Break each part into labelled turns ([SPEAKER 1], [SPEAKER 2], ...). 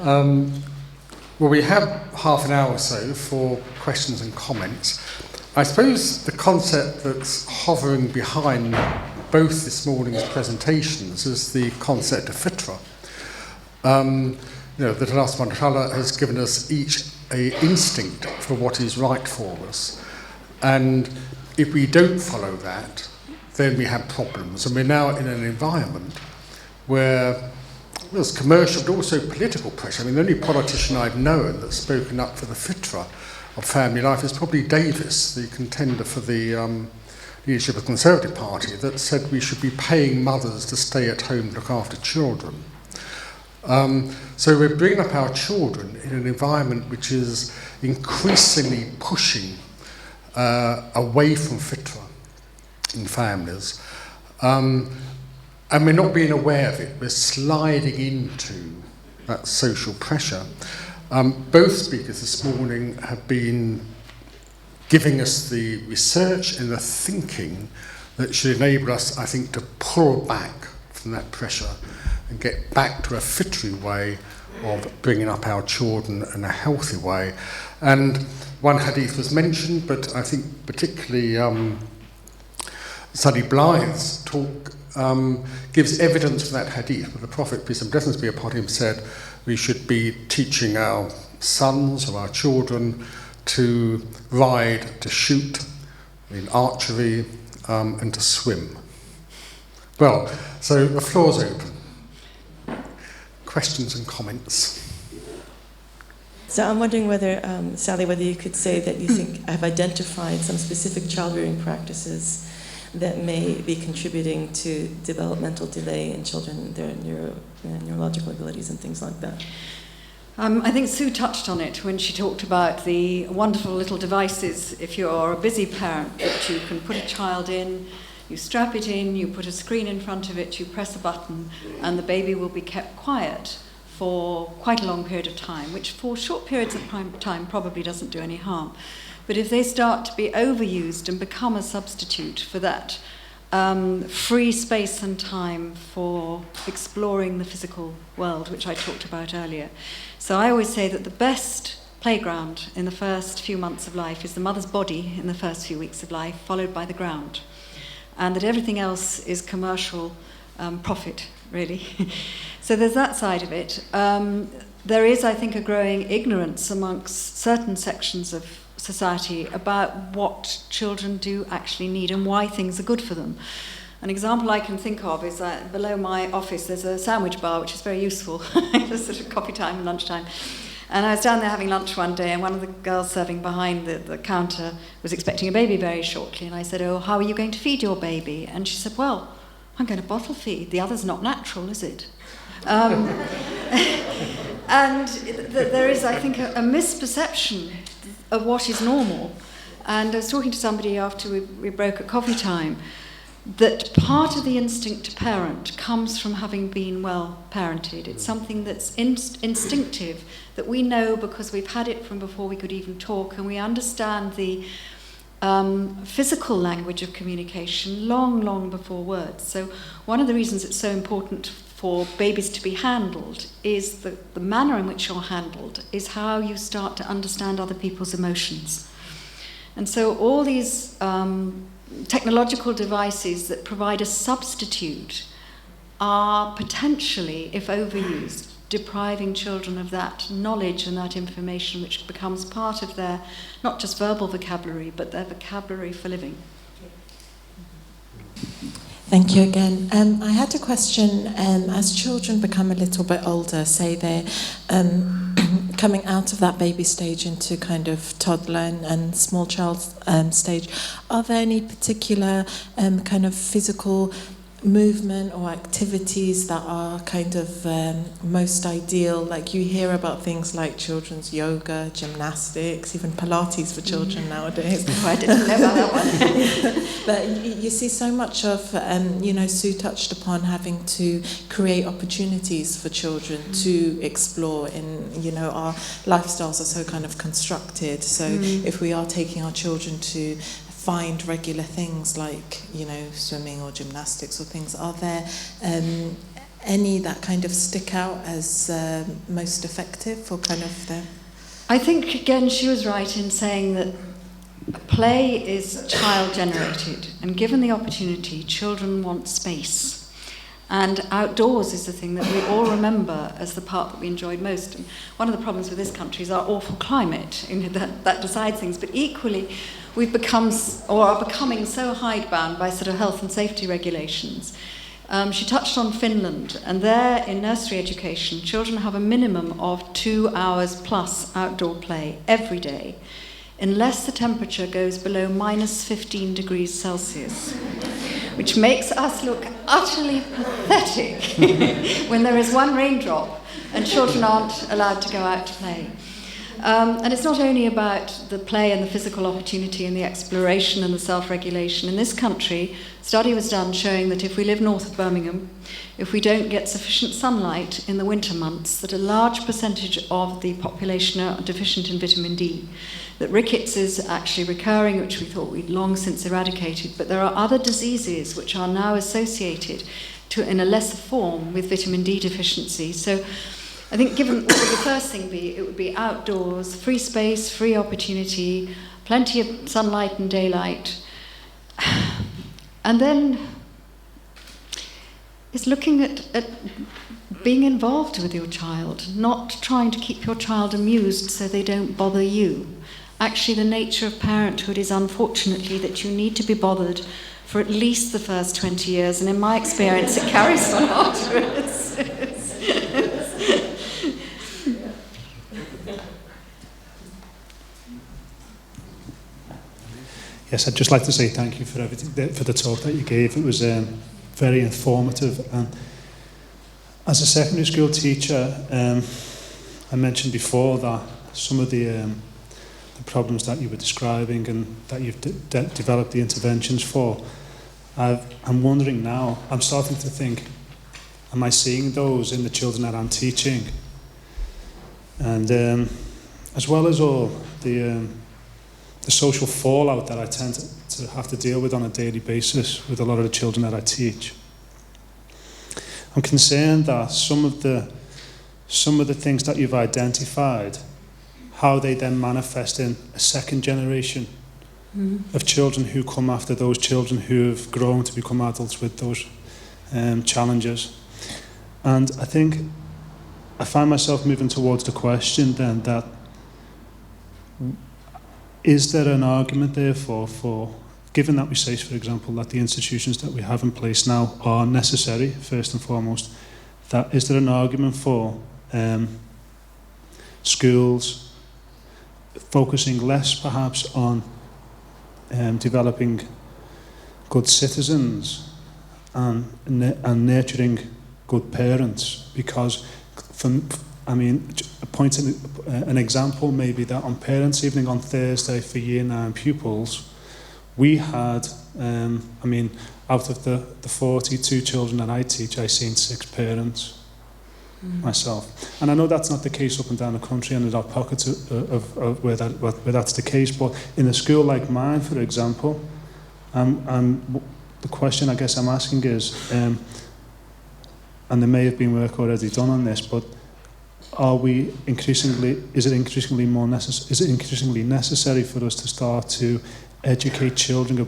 [SPEAKER 1] Well, we have half an hour or so for questions and comments. I suppose the concept that's hovering behind both this morning's presentations is the concept of fitra. That Allah subhanahu wa ta'ala has given us each an instinct for what is right for us. And if we don't follow that, then we have problems. And we're now in an environment where there's commercial but also political pressure. I mean, the only politician I've known that's spoken up for the fitra of family life is probably Davis, the contender for the leadership of the Conservative Party, that said we should be paying mothers to stay at home and look after children. So we're bringing up our children in an environment which is increasingly pushing away from fitra in families. And we're not being aware of it. We're sliding into that social pressure. Both speakers this morning have been giving us the research and the thinking that should enable us, I think, to pull back from that pressure and get back to a fitri way of bringing up our children in a healthy way. And one hadith was mentioned, but I think particularly Sadi Blythe's talk gives evidence for that hadith. The Prophet, peace and blessings be upon him, said we should be teaching our sons or our children to ride, to shoot, in archery, and to swim. Well, so the floor's open. Questions and comments?
[SPEAKER 2] So I'm wondering whether, Sally, whether you could say that you think I've identified some specific child-rearing practices that may be contributing to developmental delay in children, their neurological abilities and things like that.
[SPEAKER 3] I think Sue touched on it when she talked about the wonderful little devices, if you're a busy parent, that you can put a child in, you strap it in, you put a screen in front of it, you press a button, and the baby will be kept quiet for quite a long period of time, which for short periods of time probably doesn't do any harm. But if they start to be overused and become a substitute for that free space and time for exploring the physical world, which I talked about earlier. So I always say that the best playground in the first few months of life is the mother's body in the first few weeks of life, followed by the ground. And that everything else is commercial profit, really. So there's that side of it. There is, I think, a growing ignorance amongst certain sections of society about what children do actually need and why things are good for them. An example I can think of is that below my office there's a sandwich bar, which is very useful. It's sort of coffee time and lunchtime. And I was down there having lunch one day, and one of the girls serving behind the counter was expecting a baby very shortly. And I said, "Oh, how are you going to feed your baby?" And she said, "Well, I'm going to bottle feed. The other's not natural, is it?" And there is, I think, a misperception of what is normal. And I was talking to somebody after we broke at coffee time, that part of the instinct to parent comes from having been well parented. It's something that's instinctive, that we know because we've had it from before we could even talk, and we understand the physical language of communication long before words. So one of the reasons it's so important for babies to be handled is the manner in which you're handled is how you start to understand other people's emotions. And so all these technological devices that provide a substitute are potentially, if overused, depriving children of that knowledge and that information which becomes part of their, not just verbal vocabulary, but their vocabulary for living.
[SPEAKER 4] Thank you again. I had a question. As children become a little bit older, say they're coming out of that baby stage into kind of toddler and small child stage, are there any particular kind of physical movement or activities that are kind of most ideal? Like you hear about things like children's yoga, gymnastics, even Pilates for children nowadays.
[SPEAKER 3] Oh, I didn't know about that one.
[SPEAKER 4] But you see so much of, Sue touched upon having to create opportunities for children to explore in, our lifestyles are so kind of constructed. So if we are taking our children to find regular things like, swimming or gymnastics or things, are there any that kind of stick out as most effective for kind of the...
[SPEAKER 3] I think, again, she was right in saying that play is child-generated, and given the opportunity, children want space. And outdoors is the thing that we all remember as the part that we enjoyed most. And one of the problems with this country is our awful climate, that decides things. But equally, we've become, or are becoming, so hidebound by sort of health and safety regulations. She touched on Finland, and there in nursery education, children have a minimum of 2 hours plus outdoor play every day, unless the temperature goes below minus 15 degrees Celsius, which makes us look utterly pathetic when there is one raindrop and children aren't allowed to go out to play. And it's not only about the play and the physical opportunity and the exploration and the self-regulation. In this country, a study was done showing that if we live north of Birmingham, if we don't get sufficient sunlight in the winter months, that a large percentage of the population are deficient in vitamin D. That rickets is actually recurring, which we thought we'd long since eradicated, but there are other diseases which are now associated in a lesser form with vitamin D deficiency. So I think given what would the first thing be, it would be outdoors, free space, free opportunity, plenty of sunlight and daylight. And then it's looking at being involved with your child, not trying to keep your child amused so they don't bother you. Actually, the nature of parenthood is unfortunately that you need to be bothered for at least the first 20 years, and in my experience it carries on afterwards.
[SPEAKER 5] Yes, I'd just like to say thank you for everything, for the talk that you gave. It was very informative. And as a secondary school teacher, I mentioned before that some of the problems that you were describing and that you've developed the interventions for, I'm wondering now, I'm starting to think, am I seeing those in the children that I'm teaching? And as well as all the social fallout that I tend to have to deal with on a daily basis with a lot of the children that I teach. I'm concerned that some of the things that you've identified, how they then manifest in a second generation of children who come after those children who have grown to become adults with those challenges. And I think I find myself moving towards the question then that is there an argument therefore for, given that we say, for example, that the institutions that we have in place now are necessary, first and foremost, that is there an argument for schools focusing less perhaps on developing good citizens and nurturing good parents? Because an example may be that on Parents' Evening on Thursday for Year 9 pupils, we had, out of the 42 children that I teach, I've seen 6 parents myself. And I know that's not the case up and down the country, and there are pockets of where that's the case, but in a school like mine, for example, the question I guess I'm asking is, and there may have been work already done on this, but is it increasingly necessary for us to start to educate children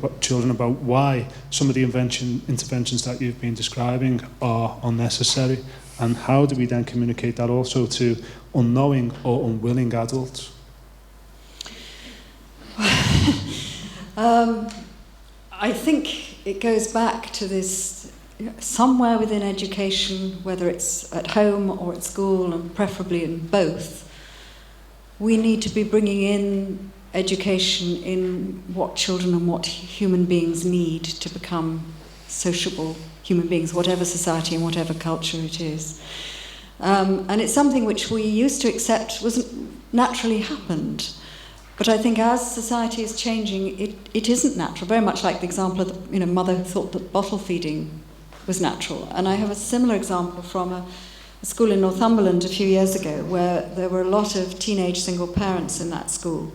[SPEAKER 5] about why some of the interventions that you've been describing are unnecessary, and how do we then communicate that also to unknowing or unwilling adults?
[SPEAKER 3] I think it goes back to this, somewhere within education, whether it's at home or at school, and preferably in both, we need to be bringing in education in what children and what human beings need to become sociable human beings, whatever society and whatever culture it is. And it's something which we used to accept wasn't naturally happened. But I think as society is changing, it isn't natural. Very much like the example of the mother who thought that bottle feeding was natural. And I have a similar example from a school in Northumberland a few years ago, where there were a lot of teenage single parents in that school.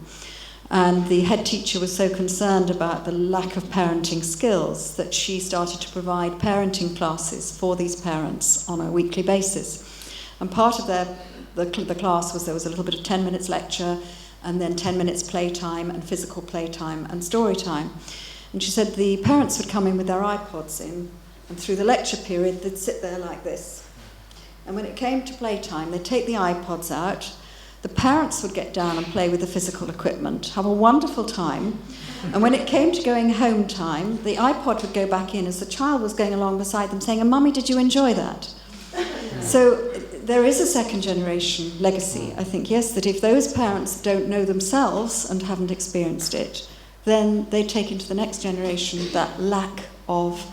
[SPEAKER 3] And the head teacher was so concerned about the lack of parenting skills that she started to provide parenting classes for these parents on a weekly basis. And part of the class was there was a little bit of 10 minutes lecture and then 10 minutes playtime and physical playtime and story time. And she said the parents would come in with their iPods in, and through the lecture period they'd sit there like this. And when it came to playtime, they'd take the iPods out. The parents would get down and play with the physical equipment, have a wonderful time. And when it came to going home time, the iPod would go back in as the child was going along beside them saying, "And Mummy, did you enjoy that?" So there is a second generation legacy, I think, yes, that if those parents don't know themselves and haven't experienced it, then they take into the next generation that lack of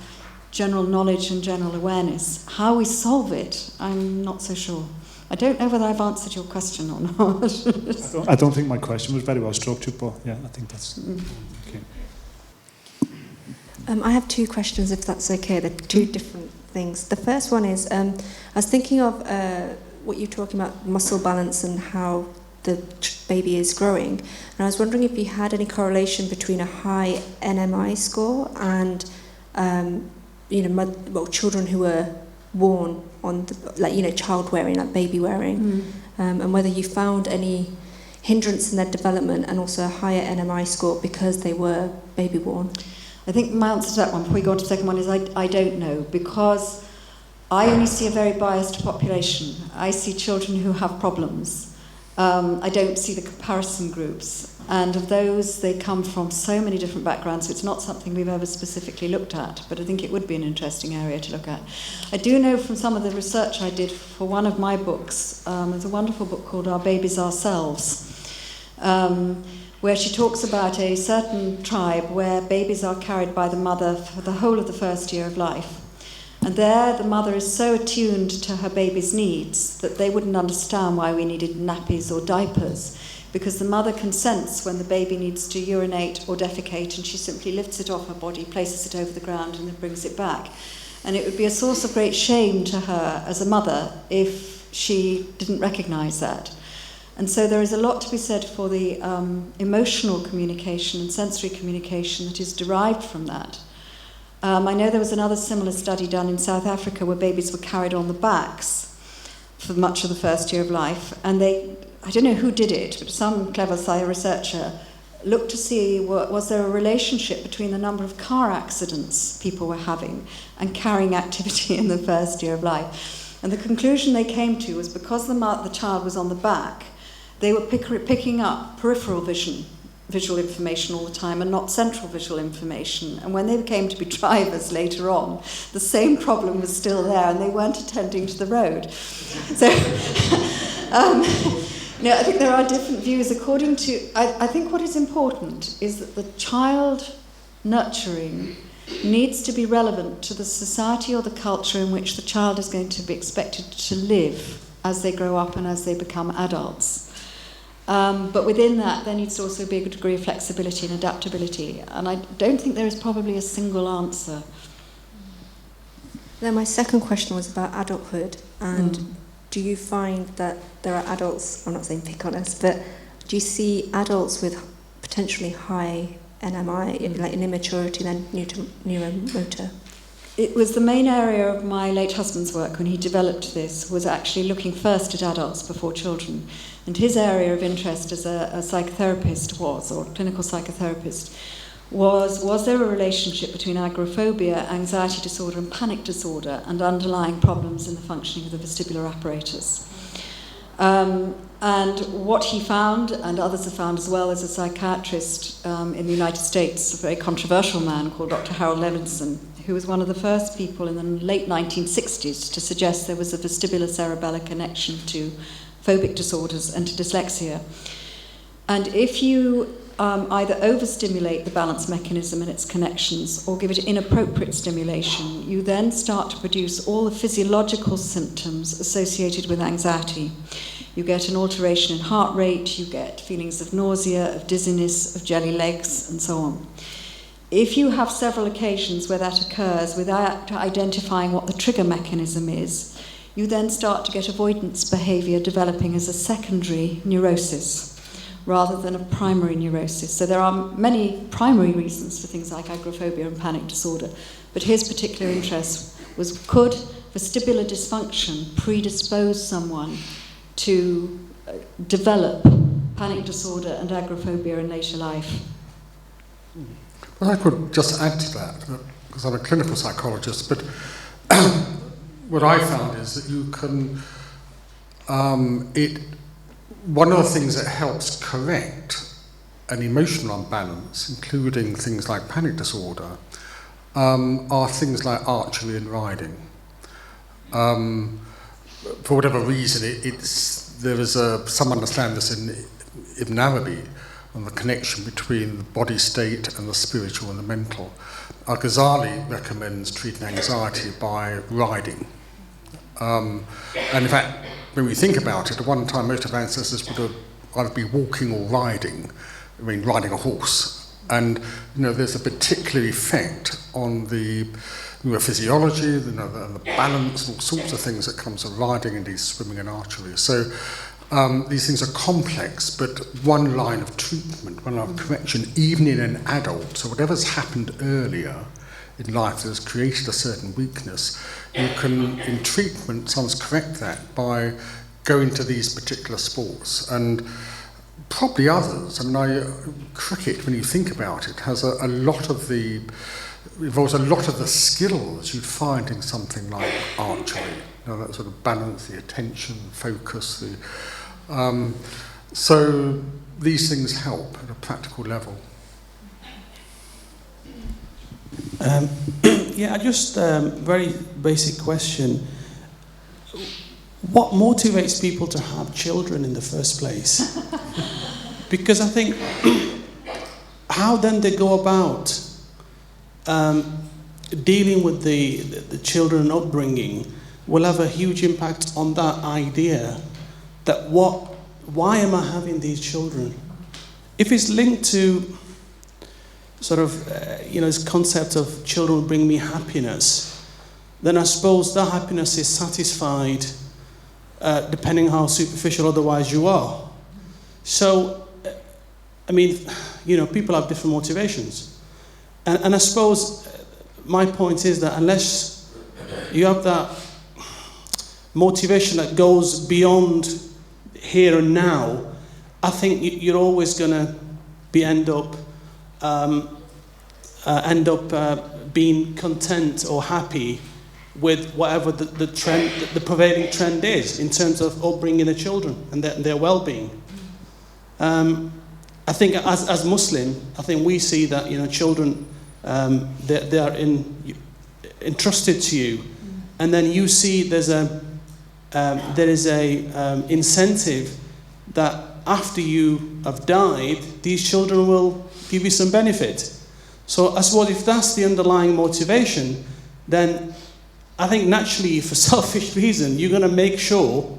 [SPEAKER 3] general knowledge and general awareness. How we solve it, I'm not so sure. I don't know whether I've answered your question or not.
[SPEAKER 5] I don't think my question was very well structured, but yeah, I think that's okay.
[SPEAKER 6] I have two questions, if that's okay. They're two different things. The first one is, I was thinking of what you're talking about, muscle balance and how the baby is growing. And I was wondering if you had any correlation between a high NMI score and, children who were born on the, child wearing, like baby wearing, and whether you found any hindrance in their development and also a higher NMI score because they were baby born.
[SPEAKER 3] I think my answer to that one, before we go on to the second one, is I don't know, because I only see a very biased population. I see children who have problems. I don't see the comparison groups. And of those, they come from so many different backgrounds, so it's not something we've ever specifically looked at, but I think it would be an interesting area to look at. I do know from some of the research I did for one of my books, there's a wonderful book called Our Babies Ourselves, where she talks about a certain tribe where babies are carried by the mother for the whole of the first year of life. And there, the mother is so attuned to her baby's needs that they wouldn't understand why we needed nappies or diapers, because the mother can sense when the baby needs to urinate or defecate, and she simply lifts it off her body, places it over the ground, and then brings it back. And it would be a source of great shame to her as a mother if she didn't recognise that. And so there is a lot to be said for the emotional communication and sensory communication that is derived from that. I know there was another similar study done in South Africa where babies were carried on the backs for much of the first year of life, and I don't know who did it, but some clever researcher looked to see was there a relationship between the number of car accidents people were having and carrying activity in the first year of life. And the conclusion they came to was because the child was on the back, they were picking up peripheral visual information all the time and not central visual information. And when they came to be drivers later on, the same problem was still there and they weren't attending to the road. So, I think there are different views according to... I think what is important is that the child nurturing needs to be relevant to the society or the culture in which the child is going to be expected to live as they grow up and as they become adults. But within that, there needs to also be a degree of flexibility and adaptability. And I don't think there is probably a single answer.
[SPEAKER 6] Then my second question was about adulthood. And do you find that there are adults, I'm not saying pick on us, but do you see adults with potentially high NMI, like in immaturity, than neuromotor?
[SPEAKER 3] It was the main area of my late husband's work when he developed this, was actually looking first at adults before children. And his area of interest as a psychotherapist or clinical psychotherapist, was there a relationship between agoraphobia, anxiety disorder and panic disorder and underlying problems in the functioning of the vestibular apparatus? And what he found, and others have found as well, as a psychiatrist in the United States, a very controversial man called Dr. Harold Levinson, who was one of the first people in the late 1960s to suggest there was a vestibular-cerebellar connection to phobic disorders and to dyslexia. And if you either overstimulate the balance mechanism and its connections or give it inappropriate stimulation, you then start to produce all the physiological symptoms associated with anxiety. You get an alteration in heart rate, you get feelings of nausea, of dizziness, of jelly legs, and so on. If you have several occasions where that occurs without identifying what the trigger mechanism is, you then start to get avoidance behaviour developing as a secondary neurosis, rather than a primary neurosis. So there are many primary reasons for things like agoraphobia and panic disorder, but his particular interest was, could vestibular dysfunction predispose someone to develop panic disorder and agoraphobia in later life?
[SPEAKER 1] Well, I could just add to that, because I'm a clinical psychologist, but what I found is that you can, one of the things that helps correct an emotional imbalance, including things like panic disorder, are things like archery and riding. For whatever reason, there is some understand this in Arabic, on the connection between the body state and the spiritual and the mental. Al-Ghazali recommends treating anxiety by riding. And in fact, when we think about it, at one time most of our ancestors would either be walking or riding, riding a horse. And there's a particular effect on the neurophysiology, the balance, and all sorts of things that comes of riding, indeed swimming and archery. So these things are complex, but one line of treatment, one line of correction, even in an adult, so whatever's happened earlier in life that has created a certain weakness, you can, in treatment, sometimes correct that by going to these particular sports. And probably others. Cricket, when you think about it, has a lot of the, involves a lot of the skills you'd find in something like archery. That sort of balance, the attention, focus. So these things help at a practical level.
[SPEAKER 7] Yeah, just very basic question. What motivates people to have children in the first place? Because I think how then they go about dealing with the children upbringing will have a huge impact on that idea that why am I having these children? If it's linked to sort of, this concept of children will bring me happiness, then I suppose that happiness is satisfied depending how superficial otherwise you are. So, people have different motivations. And I suppose my point is that unless you have that motivation that goes beyond here and now, I think you're always going to end up being content or happy with whatever the trend, the prevailing trend is in terms of upbringing the children and their well-being. I think as Muslim, I think we see that children they are entrusted to you, and then you see there is a incentive that after you have died, these children will give you some benefit. So I suppose if that's the underlying motivation, then I think naturally, for selfish reason, you're going to make sure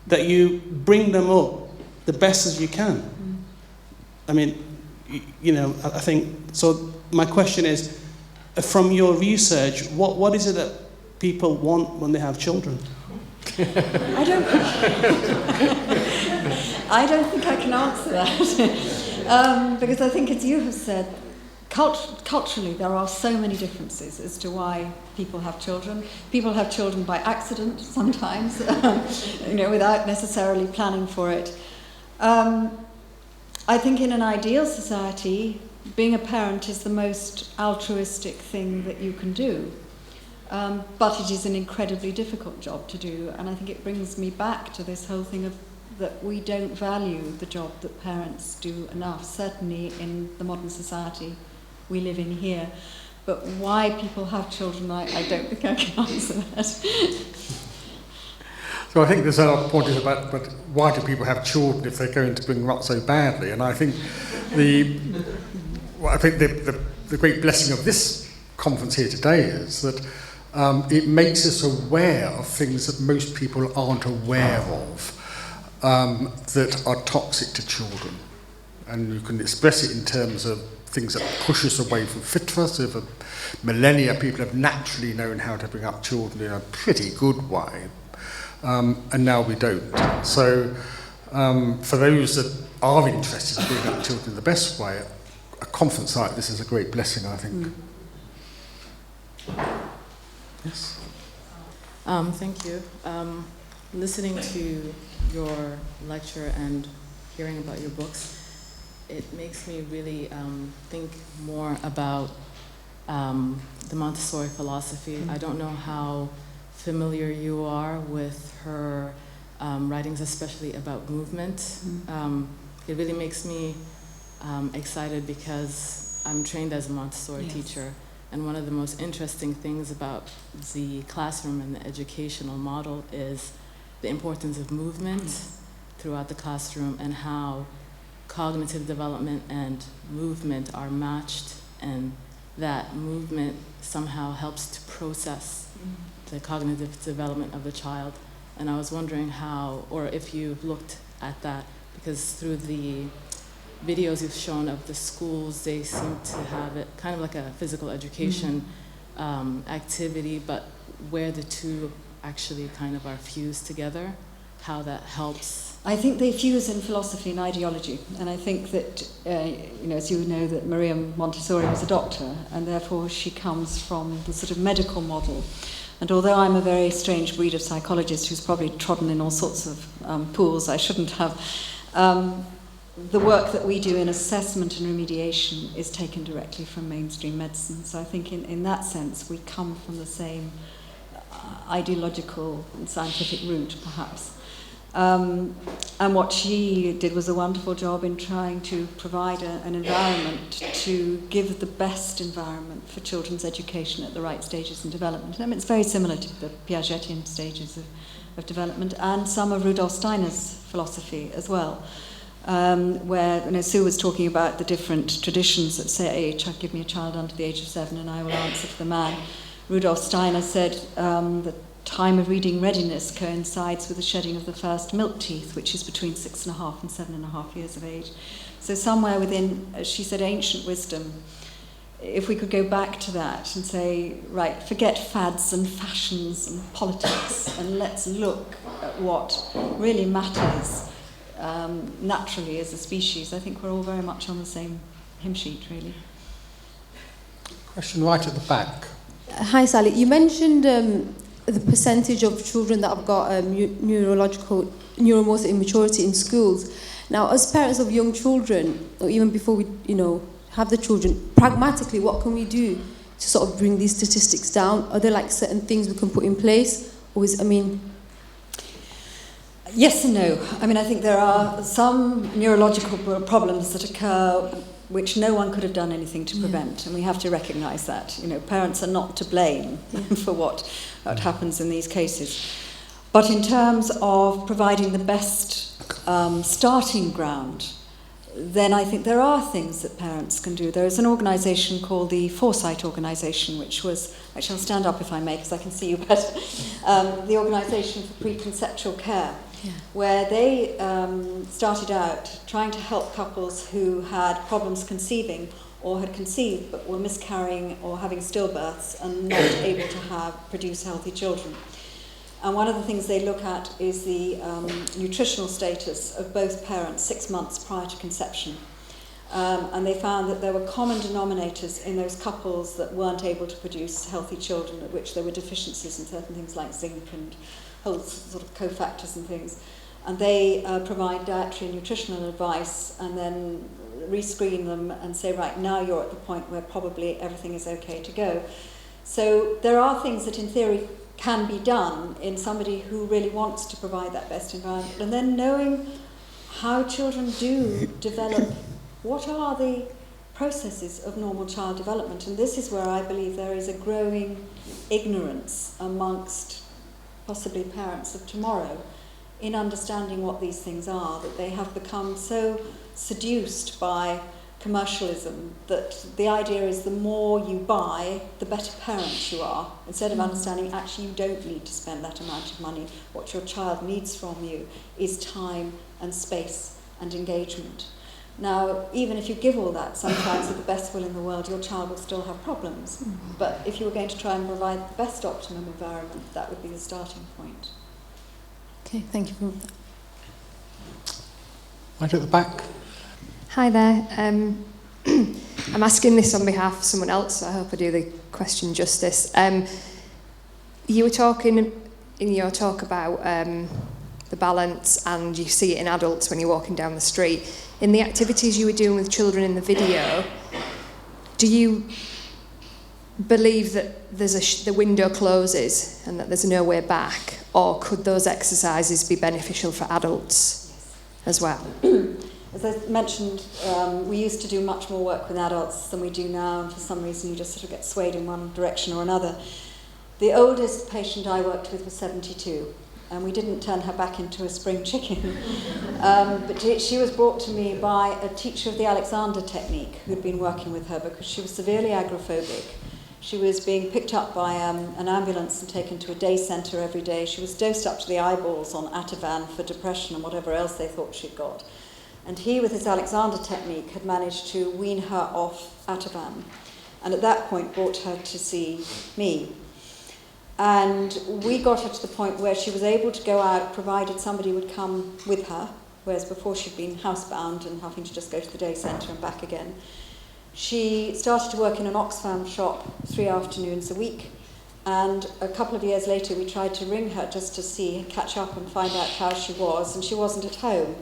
[SPEAKER 7] that you bring them up the best as you can. I think, so my question is, from your research, what is it that people want when they have children?
[SPEAKER 3] I don't think I can answer that. Because I think, as you have said, culturally there are so many differences as to why people have children. People have children by accident sometimes, without necessarily planning for it. I think in an ideal society, being a parent is the most altruistic thing that you can do. But it is an incredibly difficult job to do, and I think it brings me back to this whole thing of that we don't value the job that parents do enough, certainly in the modern society we live in here. But why people have children, I don't think I can answer that.
[SPEAKER 1] So I think there's another point is about, but why do people have children if they're going to bring them up so badly? And I think the great blessing of this conference here today is that it makes us aware of things that most people aren't aware of that are toxic to children. And you can express it in terms of things that push us away from fitra. So for millennia, people have naturally known how to bring up children in a pretty good way. And now we don't. So For those that are interested in bringing up children in the best way, a conference like this is a great blessing, I think. Yes?
[SPEAKER 8] Thank you. Listening to your lecture and hearing about your books, it makes me really think more about the Montessori philosophy. I don't know how familiar you are with her writings, especially about movement. It really makes me excited because I'm trained as a Montessori teacher, and one of the most interesting things about the classroom and the educational model is the importance of movement throughout the classroom and how cognitive development and movement are matched, and that movement somehow helps to process the cognitive development of the child. And I was wondering how, or if you've looked at that, because through the videos you've shown of the schools, they seem to have it kind of like a physical education activity, but where the two actually kind of are fused together, how that helps.
[SPEAKER 3] I think they fuse in philosophy and ideology, and I think that, as you know, that Maria Montessori was a doctor, and therefore she comes from the sort of medical model. And although I'm a very strange breed of psychologist who's probably trodden in all sorts of pools I shouldn't have, the work that we do in assessment and remediation is taken directly from mainstream medicine. So I think in that sense we come from the same ideological and scientific route, perhaps. And what she did was a wonderful job in trying to provide an environment to give the best environment for children's education at the right stages in development. I mean, it's very similar to the Piagetian stages of development, and some of Rudolf Steiner's philosophy as well, where Sue was talking about the different traditions that say, give me a child under the age of 7 and I will answer to the man. Rudolf Steiner said that time of reading readiness coincides with the shedding of the first milk teeth, which is between 6.5 and 7.5 years of age. So somewhere within, as she said, ancient wisdom, if we could go back to that and say, right, forget fads and fashions and politics, and let's look at what really matters naturally as a species, I think we're all very much on the same hymn sheet, really.
[SPEAKER 1] Question right at the back.
[SPEAKER 6] Hi, Sally. You mentioned the percentage of children that have got neuromotor immaturity in schools. Now, as parents of young children, or even before we, have the children, pragmatically, what can we do to sort of bring these statistics down? Are there like certain things we can put in place, or
[SPEAKER 3] Yes and no. I mean, I think there are some neurological problems that occur which no one could have done anything to prevent, and we have to recognise that. Parents are not to blame for what happens in these cases. But in terms of providing the best starting ground, then I think there are things that parents can do. There is an organisation called the Foresight Organisation, which was, actually I'll stand up if I may, because I can see you better, the Organisation for Preconceptual Care, where they started out trying to help couples who had problems conceiving or had conceived but were miscarrying or having stillbirths and not able to produce healthy children. And one of the things they look at is the nutritional status of both parents 6 months prior to conception. And they found that there were common denominators in those couples that weren't able to produce healthy children, at which there were deficiencies in certain things like zinc and whole sort of cofactors and things. And they provide dietary and nutritional advice and then rescreen them and say, right, now you're at the point where probably everything is okay to go. So there are things that in theory can be done in somebody who really wants to provide that best environment. And then knowing how children do develop, what are the processes of normal child development. And this is where I believe there is a growing ignorance amongst possibly parents of tomorrow in understanding what these things are, that they have become so seduced by commercialism that the idea is the more you buy, the better parent you are, instead of understanding actually you don't need to spend that amount of money. What your child needs from you is time and space and engagement. Now, even if you give all that, sometimes with the best will in the world, your child will still have problems. But if you were going to try and provide the best optimum environment, that would be the starting point.
[SPEAKER 6] Okay, thank you for that.
[SPEAKER 1] Right at the back.
[SPEAKER 9] Hi there. I'm asking this on behalf of someone else, so I hope I do the question justice. You were talking in your talk about the balance, and you see it in adults when you're walking down the street. In the activities you were doing with children in the video, do you believe that the window closes and that there's no way back, or could those exercises be beneficial for adults as well?
[SPEAKER 3] As I mentioned, we used to do much more work with adults than we do now, and for some reason you just sort of get swayed in one direction or another. The oldest patient I worked with was 72, and we didn't turn her back into a spring chicken. But she was brought to me by a teacher of the Alexander technique who'd been working with her because she was severely agoraphobic. She was being picked up by an ambulance and taken to a day centre every day. She was dosed up to the eyeballs on Ativan for depression and whatever else they thought she'd got. And he, with his Alexander technique, had managed to wean her off Ativan. And at that point brought her to see me. And we got her to the point where she was able to go out, provided somebody would come with her, whereas before she'd been housebound and having to just go to the day centre and back again. She started to work in an Oxfam shop 3 afternoons a week, and a couple of years later we tried to ring her just to catch up and find out how she was, and she wasn't at home.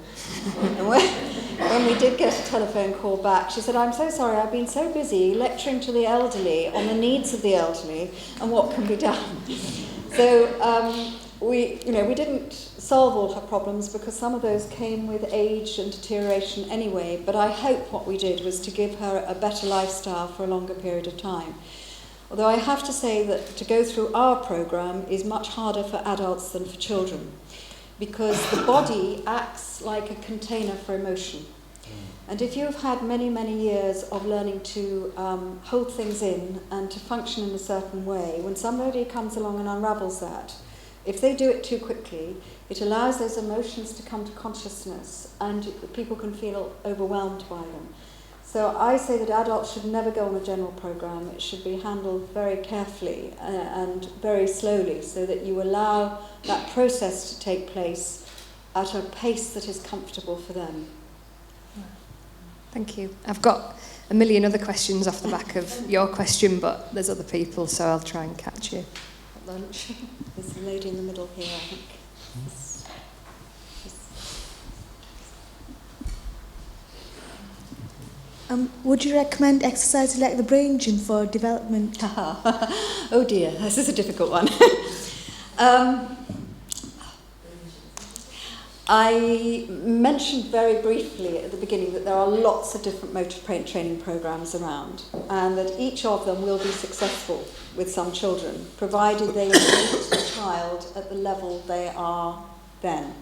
[SPEAKER 3] And when we did get a telephone call back, she said, "I'm so sorry, I've been so busy lecturing to the elderly on the needs of the elderly and what can be done." So we didn't solve all her problems because some of those came with age and deterioration anyway, but I hope what we did was to give her a better lifestyle for a longer period of time. Although I have to say that to go through our programme is much harder for adults than for children, because the body acts like a container for emotion. And if you've had many, many years of learning to hold things in and to function in a certain way, when somebody comes along and unravels that, if they do it too quickly, it allows those emotions to come to consciousness and people can feel overwhelmed by them. So I say that adults should never go on a general programme. It should be handled very carefully and very slowly so that you allow that process to take place at a pace that is comfortable for them.
[SPEAKER 9] Thank you. I've got a million other questions off the back of your question, but there's other people, so I'll try and catch you at lunch.
[SPEAKER 3] There's a lady in the middle here, I think.
[SPEAKER 10] Would you recommend exercises like the brain gym for development?
[SPEAKER 3] Oh dear, this is a difficult one. I mentioned very briefly at the beginning that there are lots of different motor training programs around, and that each of them will be successful with some children, provided they meet the child at the level they are then.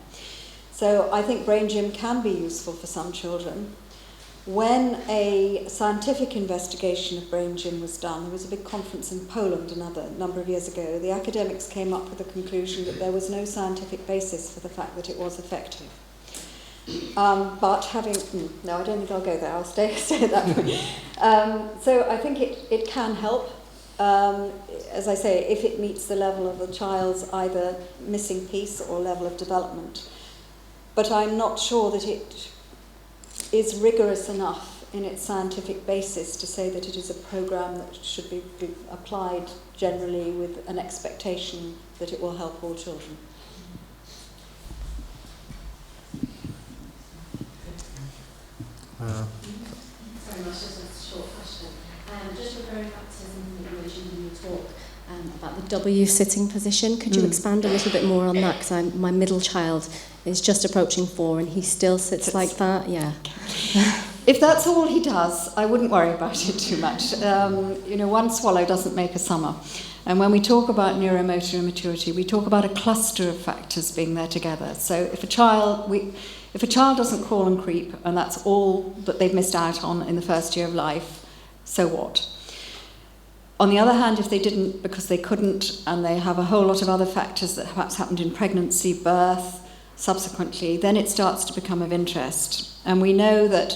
[SPEAKER 3] So I think brain gym can be useful for some children. When a scientific investigation of brain gym was done, there was a big conference in Poland a number of years ago. The academics came up with the conclusion that there was no scientific basis for the fact that it was effective. But having... no, I don't think I'll go there. I'll stay at that point. So I think it can help. As I say, if it meets the level of the child's either missing piece or level of development. But I'm not sure that it is rigorous enough in its scientific basis to say that it is a programme that should be applied generally with an expectation that it will help all children.
[SPEAKER 11] Sorry, just a short question. Just referring back to something that you mentioned in your talk about the W sitting position, could you expand a little bit more on that? Because my middle child is just approaching 4 and he still sits like that. Yeah.
[SPEAKER 3] If that's all he does, I wouldn't worry about it too much. One swallow doesn't make a summer. And when we talk about neuromotor immaturity, we talk about a cluster of factors being there together. So if a child doesn't crawl and creep, and that's all that they've missed out on in the first year of life, so what? On the other hand, if they didn't because they couldn't, and they have a whole lot of other factors that perhaps happened in pregnancy, birth, subsequently, then it starts to become of interest. And we know that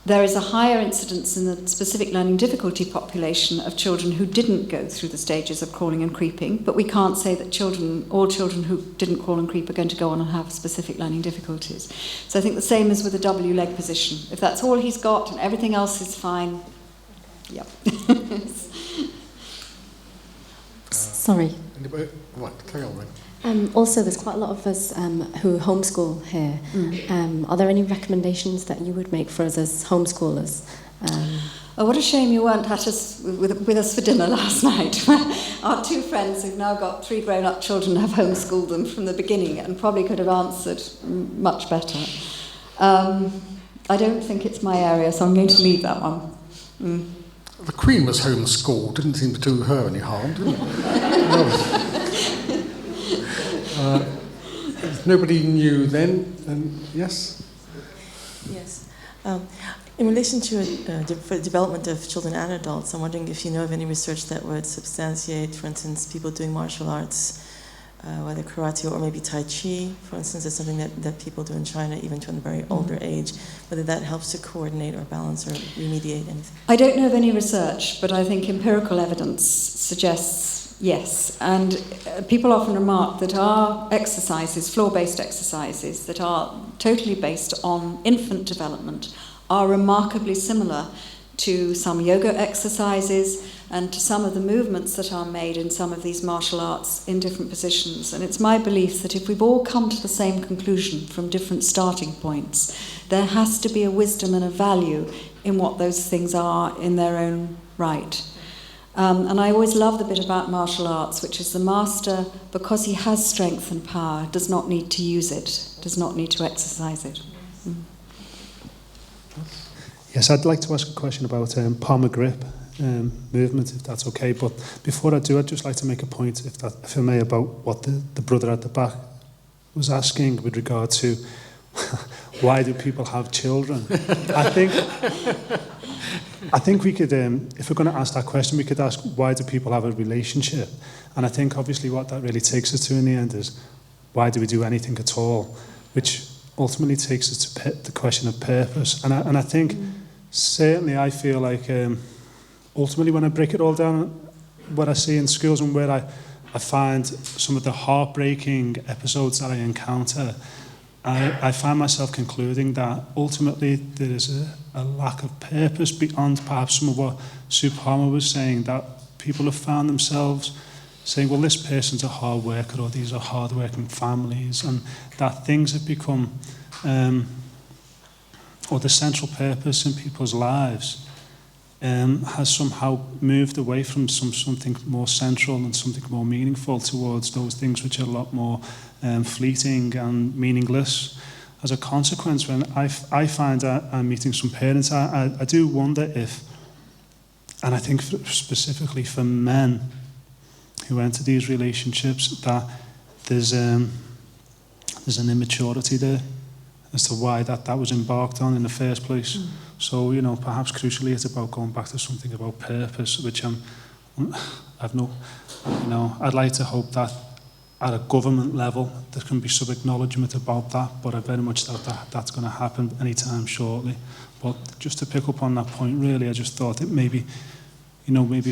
[SPEAKER 3] there is a higher incidence in the specific learning difficulty population of children who didn't go through the stages of crawling and creeping, but we can't say that all children who didn't crawl and creep are going to go on and have specific learning difficulties. So I think the same as with the W leg position. If that's all he's got and everything else is fine, yep.
[SPEAKER 11] Sorry.
[SPEAKER 1] Right, carry on then.
[SPEAKER 11] Also, there's quite a lot of us who homeschool here. Are there any recommendations that you would make for us as homeschoolers?
[SPEAKER 3] Oh, what a shame you weren't at us with us for dinner last night. Our two friends who've now got 3 grown-up children have homeschooled them from the beginning and probably could have answered much better. I don't think it's my area, so I'm going to leave that one.
[SPEAKER 1] The Queen was homeschooled, didn't seem to do her any harm, did it? If nobody knew then yes?
[SPEAKER 2] Yes. In relation to the development of children and adults, I'm wondering if you know of any research that would substantiate, for instance, people doing martial arts, whether karate or maybe Tai Chi, for instance, is something that people do in China, even to a very older age, whether that helps to coordinate or balance or remediate anything.
[SPEAKER 3] I don't know of any research, but I think empirical evidence suggests yes. And people often remark that our exercises, floor-based exercises, that are totally based on infant development, are remarkably similar to some yoga exercises and to some of the movements that are made in some of these martial arts in different positions. And it's my belief that if we've all come to the same conclusion from different starting points, there has to be a wisdom and a value in what those things are in their own right. And I always love the bit about martial arts, which is the master, because he has strength and power, does not need to use it, does not need to exercise it.
[SPEAKER 5] Yes, I'd like to ask a question about Parma grip movement, if that's okay. But before I do, I'd just like to make a point, if I may, about what the brother at the back was asking with regard to why do people have children? I think we could, if we're going to ask that question, we could ask, why do people have a relationship? And I think obviously what that really takes us to in the end is, why do we do anything at all? Which ultimately takes us to the question of purpose. And I think, certainly I feel like, ultimately when I break it all down, what I see in schools and where I find some of the heartbreaking episodes that I encounter, I find myself concluding that ultimately there is a lack of purpose beyond perhaps some of what Sue Parma was saying, that people have found themselves saying, well, this person's a hard worker, or these are hard-working families, and that things have become, or the central purpose in people's lives has somehow moved away from something more central and something more meaningful towards those things which are a lot more fleeting and meaningless. As a consequence, when I find I'm meeting some parents, I do wonder if, and I think specifically for men who enter these relationships, that there's an immaturity there as to why that was embarked on in the first place. So, perhaps crucially it's about going back to something about purpose, which I'd like to hope that at a government level there can be some acknowledgement about that, but I very much doubt that's going to happen anytime shortly. But just to pick up on that point, really, I just thought it maybe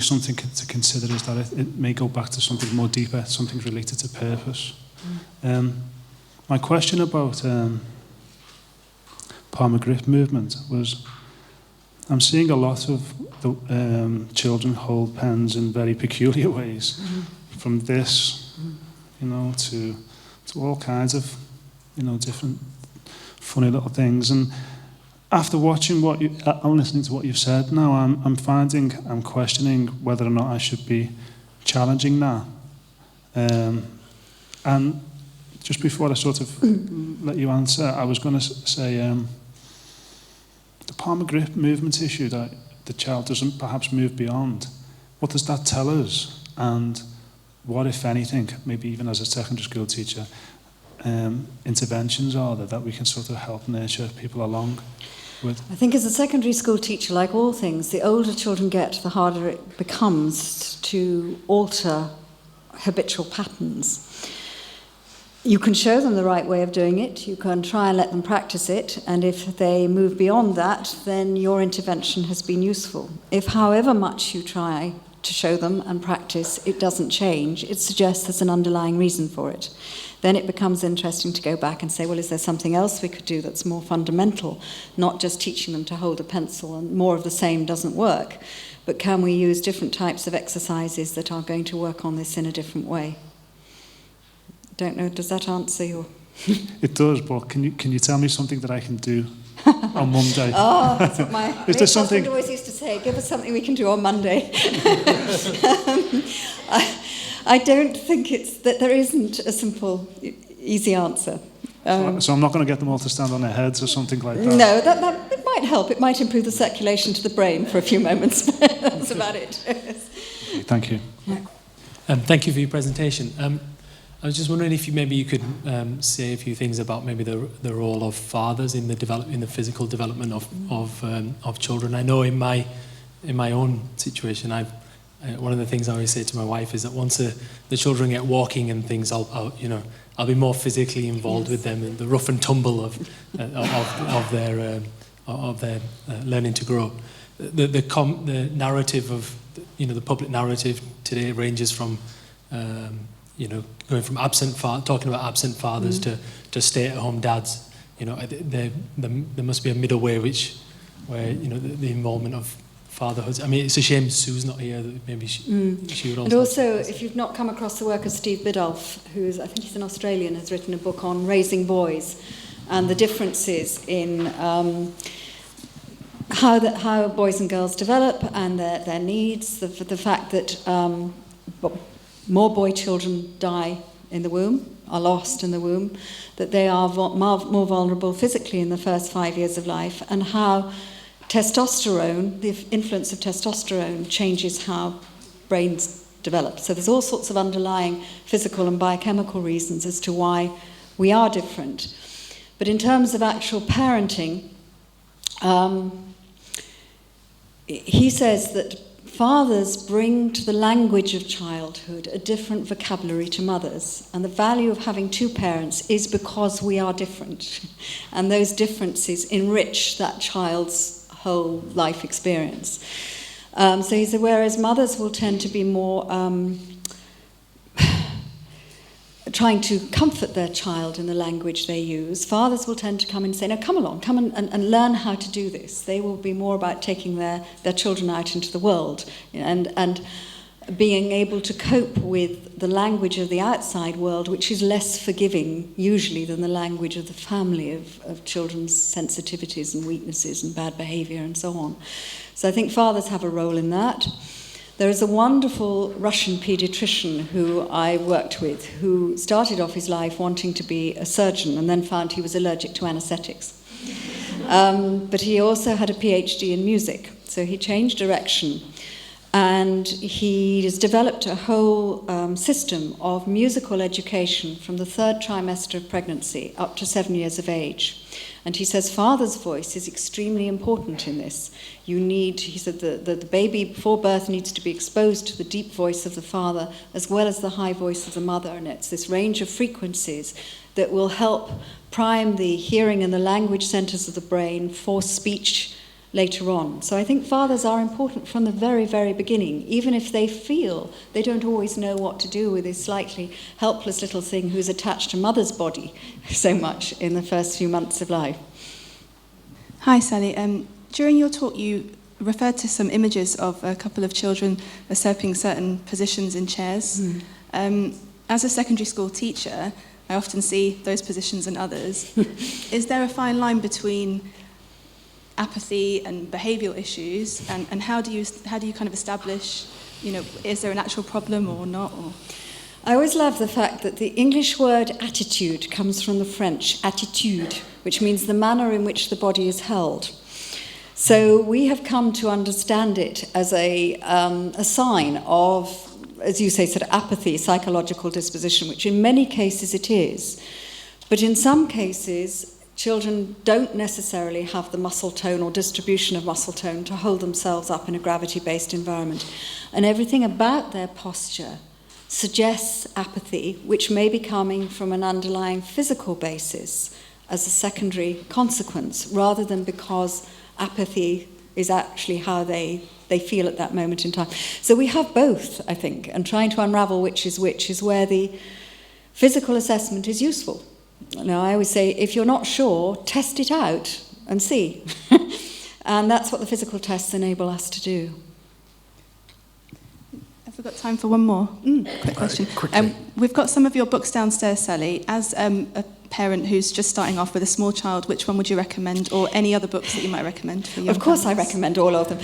[SPEAKER 5] something to consider is that it may go back to something more deeper, something related to purpose. My question about Parma grip movement was, I'm seeing a lot of the children hold pens in very peculiar ways, from this, to all kinds of, different funny little things. And after watching I'm listening to what you've said now, I'm questioning whether or not I should be challenging that. And just before I sort of let you answer, I was going to say the Parma grip movement issue, that the child doesn't perhaps move beyond. What does that tell us? And what, if anything, maybe even as a secondary school teacher, interventions are there that we can sort of help nurture people along with?
[SPEAKER 3] I think as a secondary school teacher, like all things, the older children get, the harder it becomes to alter habitual patterns. You can show them the right way of doing it, you can try and let them practice it, and if they move beyond that, then your intervention has been useful. If however much you try to show them and practice, it doesn't change, it suggests there's an underlying reason for it. Then it becomes interesting to go back and say, well, is there something else we could do that's more fundamental? Not just teaching them to hold a pencil and more of the same doesn't work, but can we use different types of exercises that are going to work on this in a different way? Don't know, does that answer your...
[SPEAKER 5] It does, but can you tell me something that I can do on Monday?
[SPEAKER 3] Oh, that's what my
[SPEAKER 5] Is there something...
[SPEAKER 3] husband always used to say, give us something we can do on Monday. I don't think that there isn't a simple, easy answer.
[SPEAKER 5] So I'm not going to get them all to stand on their heads or something like that?
[SPEAKER 3] No, that it might help. It might improve the circulation to the brain for a few moments. That's about it.
[SPEAKER 5] Thank you.
[SPEAKER 12] Thank you for your presentation. I was just wondering if you could say a few things about maybe the role of fathers in the physical development of children. I know in my own situation, one of the things I always say to my wife is that once the children get walking and things, I'll be more physically involved with them in the rough and tumble of their learning to grow. The narrative of the public narrative today ranges from going from talking about absent fathers to stay-at-home dads. There must be a middle way where the involvement of fatherhood. I mean, it's a shame Sue's not here. That maybe she would also.
[SPEAKER 3] And also, if you've not come across the work of Steve Biddulph, I think he's an Australian, has written a book on raising boys and the differences in how boys and girls develop and their needs. The fact that more boy children die in the womb, are lost in the womb, that they are more vulnerable physically in the first 5 years of life, and how testosterone, the influence of testosterone, changes how brains develop. So there's all sorts of underlying physical and biochemical reasons as to why we are different. But in terms of actual parenting, he says that fathers bring to the language of childhood a different vocabulary to mothers, and the value of having two parents is because we are different, and those differences enrich that child's whole life experience. So he said, whereas mothers will tend to be more trying to comfort their child in the language they use, fathers will tend to come and say, no, come along, come and learn how to do this. They will be more about taking their children out into the world and being able to cope with the language of the outside world, which is less forgiving usually than the language of the family, of children's sensitivities and weaknesses and bad behavior and so on. So I think fathers have a role in that. There is a wonderful Russian pediatrician who I worked with who started off his life wanting to be a surgeon and then found he was allergic to anesthetics. But he also had a PhD in music, so he changed direction. And he has developed a whole system of musical education from the 3rd trimester of pregnancy up to 7 years of age. And he says father's voice is extremely important in this. He said the baby before birth needs to be exposed to the deep voice of the father as well as the high voice of the mother. And it's this range of frequencies that will help prime the hearing and the language centers of the brain for speech later on. So I think fathers are important from the very, very beginning, even if they feel they don't always know what to do with this slightly helpless little thing who's attached to mother's body so much in the first few months of life.
[SPEAKER 13] Hi, Sally. During your talk, you referred to some images of a couple of children usurping certain positions in chairs. As a secondary school teacher, I often see those positions and others. Is there a fine line between apathy and behavioural issues, and how do you kind of establish, is there an actual problem or not? Or?
[SPEAKER 3] I always love the fact that the English word attitude comes from the French attitude, which means the manner in which the body is held. So we have come to understand it as a sign of, as you say, sort of apathy, psychological disposition, which in many cases it is. But in some cases, children don't necessarily have the muscle tone or distribution of muscle tone to hold themselves up in a gravity-based environment. And everything about their posture suggests apathy, which may be coming from an underlying physical basis as a secondary consequence, rather than because apathy is actually how they feel at that moment in time. So we have both, I think, and trying to unravel which is where the physical assessment is useful. Now, I always say, if you're not sure, test it out and see. And that's what the physical tests enable us to do.
[SPEAKER 13] Have we got time for one more quick question? We've got some of your books downstairs, Sally. As a parent who's just starting off with a small child, which one would you recommend, or any other books that you might recommend for young
[SPEAKER 3] Of course,
[SPEAKER 13] parents?
[SPEAKER 3] I recommend all of them.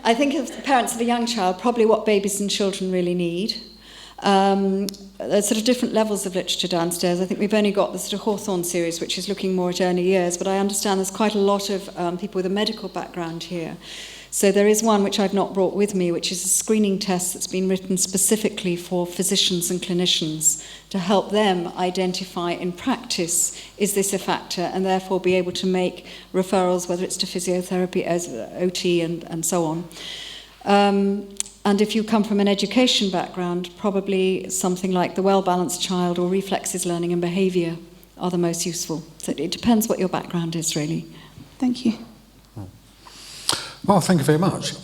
[SPEAKER 3] I think of the parents of a young child, probably what babies and children really need. There's sort of different levels of literature downstairs. I think we've only got the sort of Hawthorne series, which is looking more at early years, but I understand there's quite a lot of people with a medical background here. So there is one which I've not brought with me, which is a screening test that's been written specifically for physicians and clinicians to help them identify in practice, is this a factor, and therefore be able to make referrals, whether it's to physiotherapy, as OT, and so on. And if you come from an education background, probably something like The Well-Balanced Child or Reflexes, Learning and Behaviour are the most useful. So it depends what your background is, really.
[SPEAKER 13] Thank you.
[SPEAKER 1] Well, thank you very much.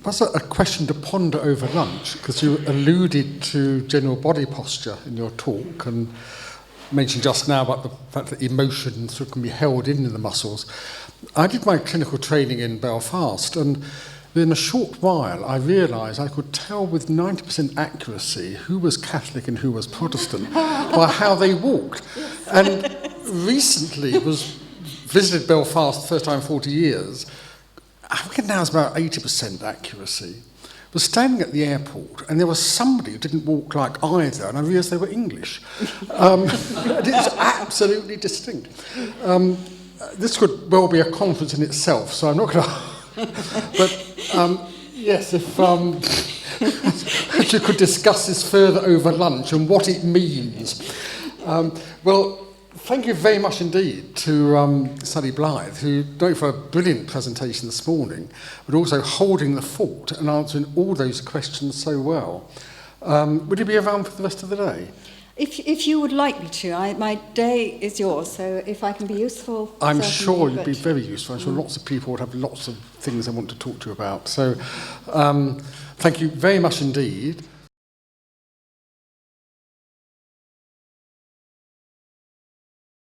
[SPEAKER 1] That's a question to ponder over lunch, because you alluded to general body posture in your talk and mentioned just now about the fact that emotions can be held in the muscles. I did my clinical training in Belfast, and in a short while I realised I could tell with 90% accuracy who was Catholic and who was Protestant by how they walked. And recently visited Belfast the first time in 40 years. I reckon now it's about 80% accuracy. I was standing at the airport and there was somebody who didn't walk like either, and I realised they were English. It's absolutely distinct. This could well be a conference in itself, so I'm not going to... But yes, if you could discuss this further over lunch and what it means. Well, thank you very much indeed to Sally Blythe, who not only for a brilliant presentation this morning, but also holding the fort and answering all those questions so well. Would you be around for the rest of the day?
[SPEAKER 3] If you would like me to, my day is yours, so if I can be useful...
[SPEAKER 1] I'm sure you'd be very useful. I'm sure lots of people would have lots of things they want to talk to you about. So thank you very much indeed.